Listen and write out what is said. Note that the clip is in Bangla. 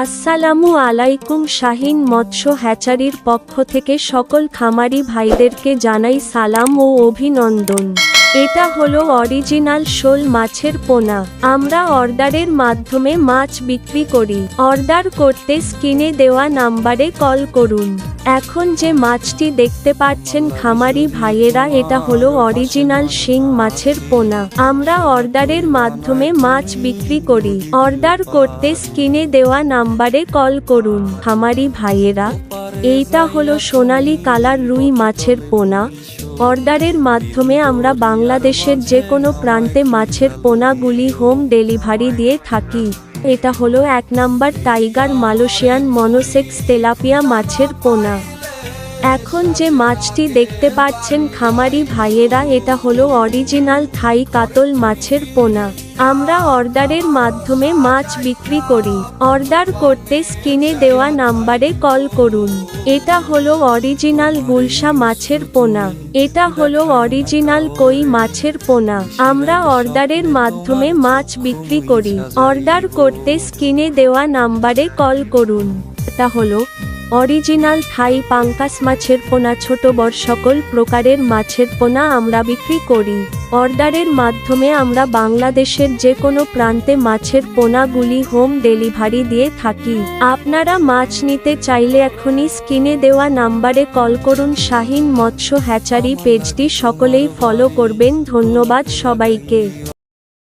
আসসালামু আলাইকুম। শাহীন মৎস্য হ্যাচারির পক্ষ থেকে সকল খামারি ভাইদেরকে জানাই সালাম ও অভিনন্দন। এটা হলো অরিজিনাল শোল মাছের পোনা। আমরা অর্ডারের মাধ্যমে মাছ বিক্রি করি। অর্ডার করতে স্ক্রিনে দেওয়া নাম্বারে কল করুন। এখন যে মাছটি দেখতে পাচ্ছেন খামারি ভাইয়েরা, এটা হলো অরিজিনাল শিং মাছের পোনা। আমরা অর্ডারের মাধ্যমে মাছ বিক্রি করি। অর্ডার করতে স্ক্রিনে দেওয়া নাম্বারে কল করুন। খামারি ভাইয়েরা, এইটা হলো সোনালী কালার রুই মাছের পোনা। অর্ডারের মাধ্যমে আমরা বাংলাদেশের যে কোনো প্রান্তে মাছের পোনাগুলি হোম ডেলিভারি দিয়ে থাকি। এটা হলো 1 number tiger Malaysian monosex tilapia মাছের পোনা। এখন যে মাছটি দেখতে পাচ্ছেন খামারি ভাইয়েরা, এটা হলো অরিজিনাল থাই কাতল মাছের পোনা। আমরা অর্ডারের মাধ্যমে মাছ বিক্রি করি। অর্ডার করতে স্ক্রিনে দেওয়া নাম্বারে কল করুন। এটা হলো অরিজিনাল গুলশা মাছের পোনা। এটা হলো অরিজিনাল কই মাছের পোনা। আমরা অর্ডারের মাধ্যমে মাছ বিক্রি করি। অর্ডার করতে স্ক্রিনে দেওয়া নাম্বারে কল করুন। এটা হলো অরিজিনাল থাই পাঙ্কাস মাছের পোনা। ছোট বড় সকল প্রকারের মাছের পোনা আমরা বিক্রি করি। অর্ডারের মাধ্যমে আমরা বাংলাদেশের যে কোনো প্রান্তে মাছের পোনাগুলি হোম ডেলিভারি দিয়ে থাকি। আপনারা মাছ নিতে চাইলে এখনই স্ক্রিনে দেওয়া নাম্বারে কল করুন। শাহীন মৎস্য হ্যাচারি পেজটি সকলেই ফলো করবেন। ধন্যবাদ সবাইকে।